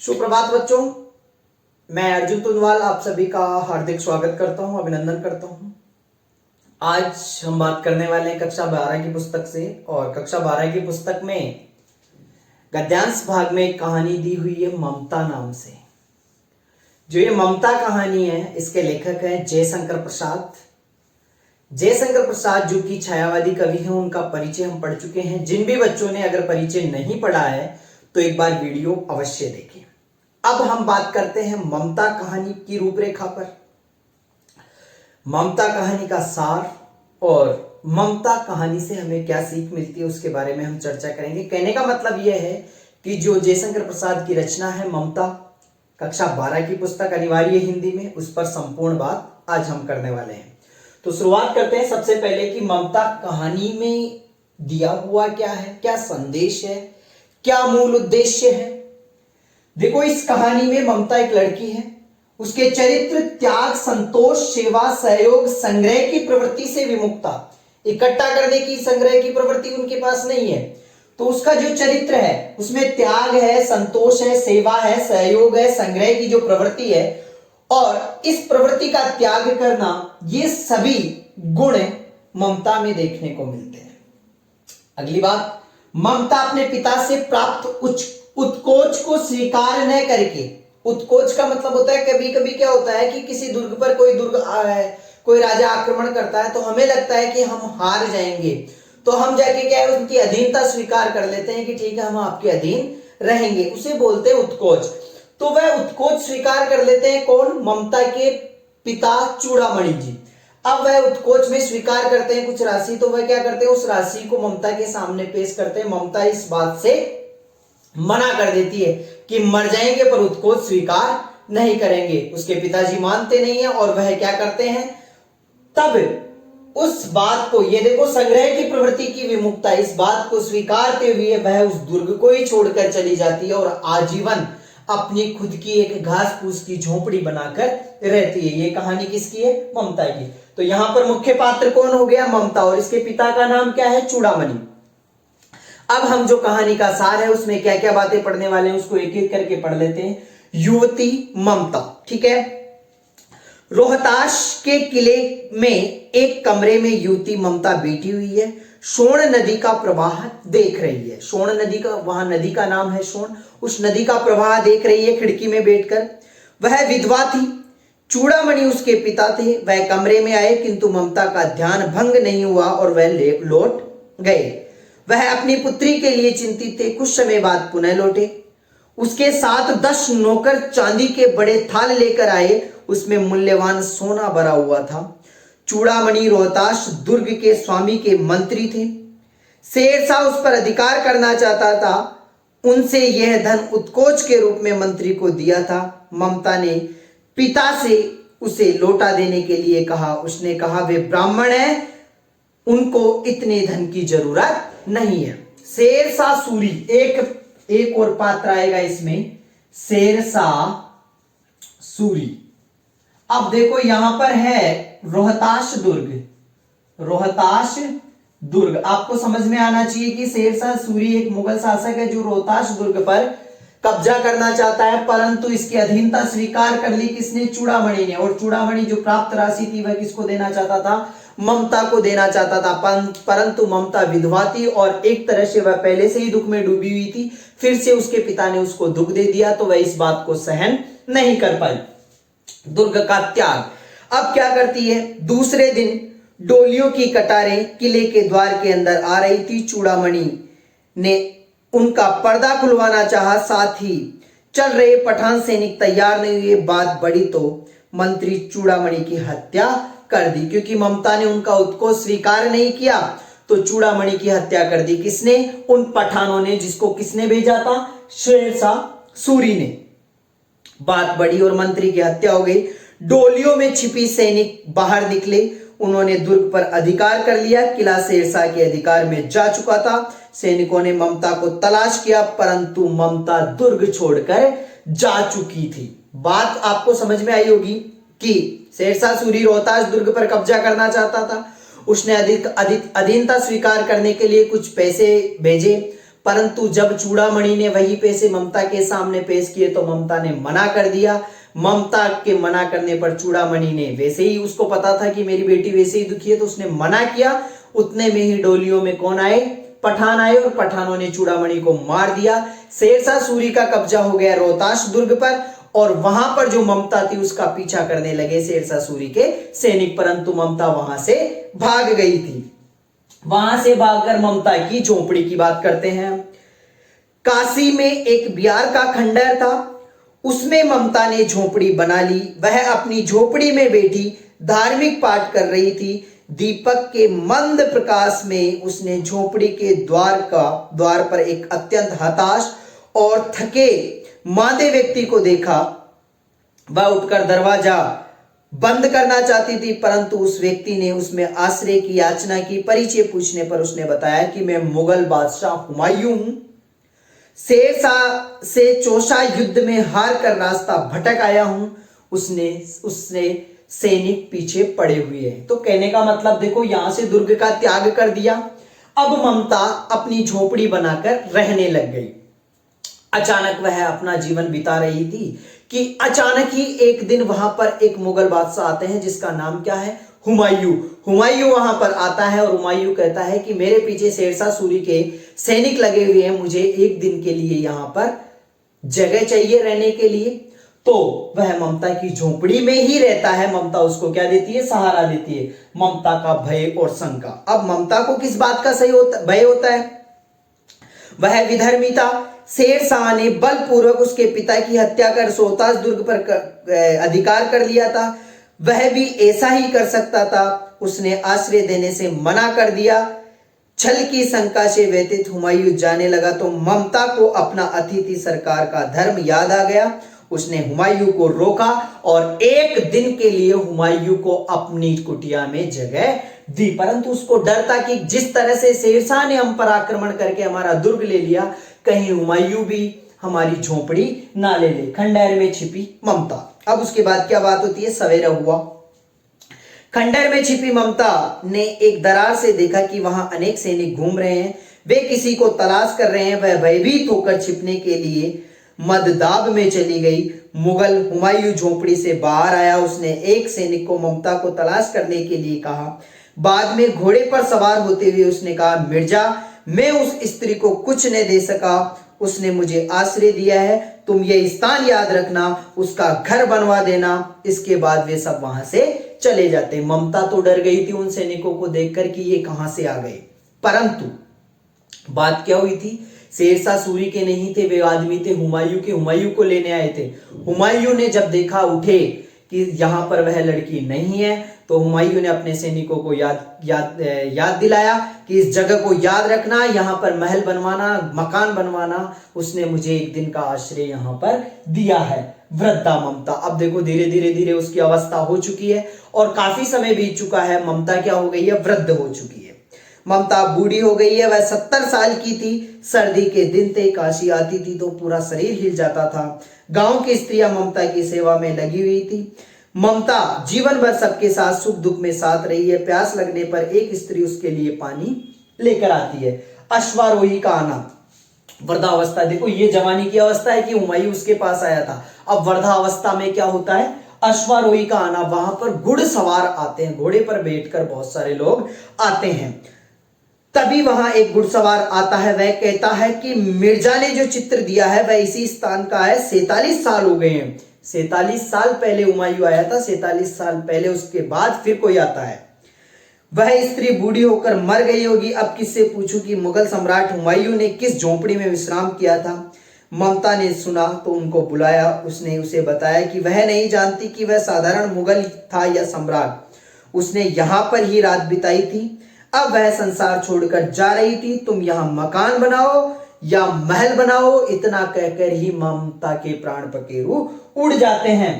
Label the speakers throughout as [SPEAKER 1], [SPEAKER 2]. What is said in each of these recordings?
[SPEAKER 1] सुप्रभात बच्चों, मैं अर्जुन तुनवाल आप सभी का हार्दिक स्वागत करता हूं, अभिनंदन करता हूं। आज हम बात करने वाले हैं कक्षा 12 की पुस्तक से। और कक्षा 12 की पुस्तक में गद्यांश भाग में एक कहानी दी हुई है ममता नाम से। जो ये ममता कहानी है, इसके लेखक हैं जयशंकर प्रसाद। जयशंकर प्रसाद जो कि छायावादी कवि हैं, उनका परिचय हम पढ़ चुके हैं। जिन भी बच्चों ने अगर परिचय नहीं पढ़ा है तो एक बार वीडियो अवश्य देखें। अब हम बात करते हैं ममता कहानी की रूपरेखा पर। ममता कहानी का सार और ममता कहानी से हमें क्या सीख मिलती है उसके बारे में हम चर्चा करेंगे। कहने का मतलब यह है कि जो जयशंकर प्रसाद की रचना है ममता, कक्षा 12 की पुस्तक अनिवार्य हिंदी में, उस पर संपूर्ण बात आज हम करने वाले हैं। तो शुरुआत करते हैं सबसे पहले कि ममता कहानी में दिया हुआ क्या है, क्या संदेश है, क्या मूल उद्देश्य है। देखो, इस कहानी में ममता एक लड़की है। उसके चरित्र त्याग, संतोष, सेवा, सहयोग, संग्रह की प्रवृत्ति से विमुक्ता, इकट्ठा करने की, संग्रह की प्रवृत्ति उनके पास नहीं है। तो उसका जो चरित्र है उसमें त्याग है, संतोष है, सेवा है, सहयोग है, संग्रह की जो प्रवृत्ति है और इस प्रवृत्ति का त्याग करना, ये सभी गुण ममता में देखने को मिलते हैं। अगली बात, ममता अपने पिता से प्राप्त उत्कोच को स्वीकार न करके, उत्कोच का मतलब होता है, कभी कभी क्या होता है कि किसी दुर्ग पर कोई दुर्ग आ रहा है, कोई राजा आक्रमण करता है तो हमें लगता है कि हम हार जाएंगे, तो हम जाके क्या है उनकी अधीनता स्वीकार कर लेते हैं कि ठीक है हम आपके अधीन रहेंगे, उसे बोलते हैं उत्कोच। तो वह उत्कोच स्वीकार कर लेते हैं कौन? ममता के पिता चूड़ामणि जी। अब वह उत्कोच में स्वीकार करते हैं कुछ राशि, तो वह क्या करते हैं उस राशि को ममता के सामने पेश करते हैं। ममता इस बात से मना कर देती है कि मर जाएंगे पर उत्कोच स्वीकार नहीं करेंगे। उसके पिताजी मानते नहीं है और वह क्या करते हैं, तब उस बात को, ये देखो संग्रह की प्रवृत्ति की विमुक्ता, इस बात को स्वीकारते हुए वह उस दुर्ग को ही छोड़कर चली जाती है और आजीवन अपनी खुद की एक घास फूस की झोपड़ी बनाकर रहती है। ये कहानी किसकी है? ममता की। तो यहां पर मुख्य पात्र कौन हो गया? ममता। और इसके पिता का नाम क्या है? चूड़ामणि। अब हम जो कहानी का सार है उसमें क्या क्या बातें पढ़ने वाले हैं उसको एक एक करके पढ़ लेते हैं। युवती ममता, ठीक है। रोहताश के किले में एक कमरे में युवती ममता बैठी हुई है, सोन नदी का प्रवाह देख रही है। सोन नदी का, वहां नदी का नाम है सोन, उस नदी का प्रवाह देख रही है खिड़की में बैठकर। वह विधवा थी, चूड़ामणि उसके पिता थे। वह कमरे में आए किंतु ममता का ध्यान भंग नहीं हुआ और वह लौट गए। वह अपनी पुत्री के लिए चिंतित थे। कुछ समय बाद पुनः लौटे। उसके साथ 10 नौकर चांदी के बड़े थाल लेकर आए, उसमें मूल्यवान सोना भरा हुआ था। चूड़ामणि रोहताश दुर्ग के स्वामी के मंत्री थे। शेरशाह उस पर अधिकार करना चाहता था। उनसे यह धन उत्कोच के रूप में मंत्री को दिया था। ममता ने पिता से उसे लौटा देने के लिए कहा। उसने कहा वे ब्राह्मण हैं, उनको इतने धन की जरूरत नहीं है। शेरशाह सूरी, एक और पात्र आएगा इसमें, शेरशाह सूरी। अब देखो यहां पर है रोहताश दुर्ग। रोहताश दुर्ग आपको समझ में आना चाहिए कि शेरशाह सूरी एक मुगल शासक है जो रोहताश दुर्ग पर कब्जा करना चाहता है, परंतु इसकी अधीनता स्वीकार कर ली किसने? चूड़ामणि ने। और चूड़ामणि जो प्राप्त राशि थी वह किसको देना चाहता था? ममता को देना चाहता था, परंतु ममता विधवा थी और एक तरह से वह पहले से ही दुख में डूबी हुई थी। फिर से उसके पिता ने उसको दुख दे दिया तो वह इस बात को सहन नहीं कर पाई। दुर्ग का त्याग। अब क्या करती है? दूसरे दिन डोलियों की कतारें किले के द्वार के अंदर आ रही थी। चूड़ामणि ने उनका पर्दा खुलवाना चाहा, साथ ही चल रहे पठान सैनिक तैयार नहीं हुए। बात बढ़ी तो मंत्री चूड़ामणि की हत्या कर दी। क्योंकि ममता ने उनका उत्कोच स्वीकार नहीं किया तो चूड़ामणि की हत्या कर दी। किसने? उन पठानों ने, जिसको किसने भेजा था? शेरशाह सूरी ने। बात बढ़ी और मंत्री की हत्या हो गई। डोलियों में छिपी सैनिक बाहर निकले। उन्होंने दुर्ग पर अधिकार कर लिया। किला शेरशाह के अधिकार में जा चुका था। सैनिकों ने ममता को तलाश किया, परंतु ममता दुर्ग छोड़कर जा चुकी थी। बात आपको समझ में आई होगी कि शेरशाह सूरी रोहतास दुर्ग पर कब्जा करना चाहता था। उसने अधीनता स्वीकार करने के लिए कुछ पैसे भेजे, परंतु जब चूड़ामणि ने वही पैसे ममता के सामने पेश किए तो ममता ने मना कर दिया। ममता के मना करने पर चूड़ामणि ने, वैसे ही उसको पता था कि मेरी बेटी वैसे ही दुखी है, तो उसने मना किया। उतने में ही डोलियों में कौन आए? पठान आए, और पठानों ने चूड़ामणि को मार दिया। शेरशाह सूरी का कब्जा हो गया रोहतास दुर्ग पर, और वहां पर जो ममता थी उसका पीछा करने लगे शेरशाह सूरी के सैनिक, परंतु ममता वहां से भाग गई थी। वहां से भागकर ममता की झोपड़ी की बात करते हैं। काशी में एक बिहार का खंडहर था, उसमें ममता ने झोपड़ी बना ली। वह अपनी झोपड़ी में बैठी धार्मिक पाठ कर रही थी। दीपक के मंद प्रकाश में उसने झोपड़ी के द्वार पर एक अत्यंत हताश और थके मादे व्यक्ति को देखा। वह उठकर दरवाजा बंद करना चाहती थी, परंतु उस व्यक्ति ने उसमें आश्रय की याचना की। परिचय पूछने पर उसने बताया कि मैं मुगल बादशाह हुमायूं हूं, शेरशाह से चौसा युद्ध में हार कर रास्ता भटक आया हूं। उसने सैनिक पीछे पड़े हुए हैं। तो कहने का मतलब देखो, यहां से दुर्ग का त्याग कर दिया। अब ममता अपनी झोपड़ी बनाकर रहने लग गई। अचानक वह अपना जीवन बिता रही थी कि अचानक ही एक दिन वहां पर एक मुगल बादशाह आते हैं जिसका नाम क्या है? हुमायूं। हुमायूं वहां पर आता है और हुमायूं कहता है कि मेरे पीछे शेरशाह सूरी के सैनिक लगे हुए हैं, मुझे एक दिन के लिए यहां पर जगह चाहिए रहने के लिए। तो वह ममता की झोपड़ी में ही रहता है। ममता उसको क्या देती है? सहारा देती है, ममता का भय और शंका। अब ममता को किस बात का भय होता है? वह विधर्मी था। शेरशाह ने बलपूर्वक उसके पिता की हत्या कर रोहतास दुर्ग पर अधिकार कर लिया था। वह भी ऐसा ही कर सकता था। उसने आश्रय देने से मना कर दिया। छल की शंका से व्यतीत हुमायूं जाने लगा तो ममता को अपना अतिथि सरकार का धर्म याद आ गया। उसने हुमायूं को रोका और एक दिन के लिए हुमायूं को अपनी कुटिया में जगह दी, परंतु उसको डर था कि जिस तरह से शेरशाह ने हम पर आक्रमण करके हमारा दुर्ग ले लिया, कहीं हुमायूं भी हमारी झोपड़ी ना ले ले। खंडहर में छिपी ममता। अब उसके बाद क्या बात होती है? सवेरा हुआ। खंडहर में छिपी ममता ने एक दरार से देखा कि वहां अनेक सैनिक घूम रहे हैं, वे किसी को तलाश कर रहे हैं। वह भयभीत होकर छिपने के लिए मददाब में चली गई। मुगल हुमायूं झोपड़ी से बाहर आया। उसने एक सैनिक को ममता को तलाश करने के लिए कहा। बाद में घोड़े पर सवार होते हुए उसने कहा, मिर्जा, मैं उस स्त्री को कुछ नहीं दे सका, उसने मुझे आश्रय दिया है, तुम ये स्थान याद रखना, उसका घर बनवा देना। इसके बाद वे सब वहां से चले जाते। ममता तो डर गई थी उन सैनिकों को देखकर कि ये कहां से आ गए, परंतु बात क्या हुई थी? शेरशाह सूरी के नहीं थे, वे आदमी थे हुमायूं के। हुमायूं को लेने आए थे। हुमायूं ने जब देखा उठे कि यहां पर वह लड़की नहीं है, तो हुमायूं ने अपने सैनिकों को याद दिलाया कि इस जगह को याद रखना, यहां पर महल बनवाना, मकान बनवाना। उसने मुझे एक दिन का आश्रय यहां पर दिया है। वृद्धा ममता। अब देखो धीरे धीरे उसकी अवस्था हो चुकी है और काफी समय बीत चुका है। ममता क्या हो गई है? वृद्ध हो चुकी है। ममता बूढ़ी हो गई है। वह 70 साल की थी। सर्दी के दिन थे, काशी आती थी तो पूरा शरीर हिल जाता था। गांव की स्त्रियां ममता की सेवा में लगी हुई थी। ममता जीवन भर सबके साथ सुख दुख में साथ रही है। प्यास लगने पर एक स्त्री उसके लिए पानी लेकर आती है। अश्वारोही का आना, वृद्धावस्था। देखो ये जवानी की अवस्था है कि हुमायूं उसके पास आया था। अब वृद्धावस्था में क्या होता है? अश्वारोही का आना। वहां पर घुड़सवार आते हैं, घोड़े पर बैठकर बहुत सारे लोग आते हैं। तभी वहां एक घुड़सवार आता है। वह कहता है कि मिर्जा ने जो चित्र दिया है वह इसी स्थान का है। 47 साल हो गए हैं। 47 साल पहले हुमायूं आया था, 47 साल पहले उसके बाद फिर कोई आता है। वह स्त्री बूढ़ी होकर मर गई होगी। अब किससे पूछूं कि मुगल सम्राट हुमायूं ने किस झोपड़ी में विश्राम किया था? ममता ने सुना तो उनको बुलाया। उसने उसे बताया कि वह नहीं जानती कि वह साधारण मुगल था या सम्राट। उसने यहां पर ही रात बिताई थी। अब वह संसार छोड़कर जा रही थी। तुम यहां मकान बनाओ या महल बनाओ, इतना कहकर ही ममता के प्राण पखेरु उड़ जाते हैं।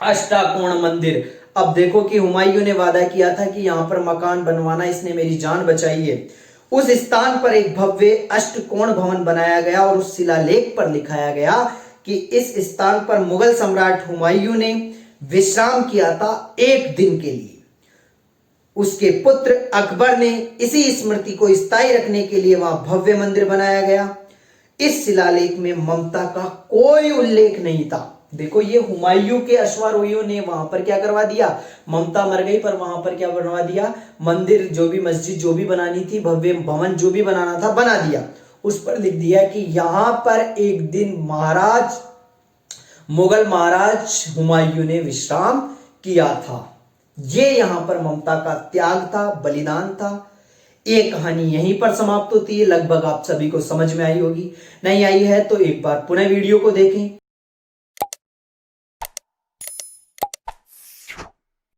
[SPEAKER 1] अष्टकोण मंदिर। अब देखो कि हुमायूं ने वादा किया था कि यहां पर मकान बनवाना, इसने मेरी जान बचाई है। उस स्थान पर एक भव्य अष्टकोण भवन बनाया गया और उस शिलालेख पर लिखाया गया कि इस स्थान पर मुगल सम्राट हुमायूं ने विश्राम किया था एक दिन के लिए। उसके पुत्र अकबर ने इसी स्मृति को स्थायी रखने के लिए वहां भव्य मंदिर बनाया गया। इस शिलालेख में ममता का कोई उल्लेख नहीं था। देखो, ये हुमायूं के अश्वारोहियों ने वहां पर क्या करवा दिया, ममता मर गई पर वहां पर क्या बनवा दिया, मंदिर जो भी, मस्जिद जो भी बनानी थी, भव्य भवन जो भी बनाना था बना दिया। उस पर लिख दिया कि यहां पर एक दिन मुगल महाराज हुमायूं ने विश्राम किया था। ये यहां पर ममता का त्याग था, बलिदान था। ये कहानी यहीं पर समाप्त होती है। लगभग आप सभी को समझ में आई होगी। नहीं आई है तो एक बार पुनः वीडियो को देखें।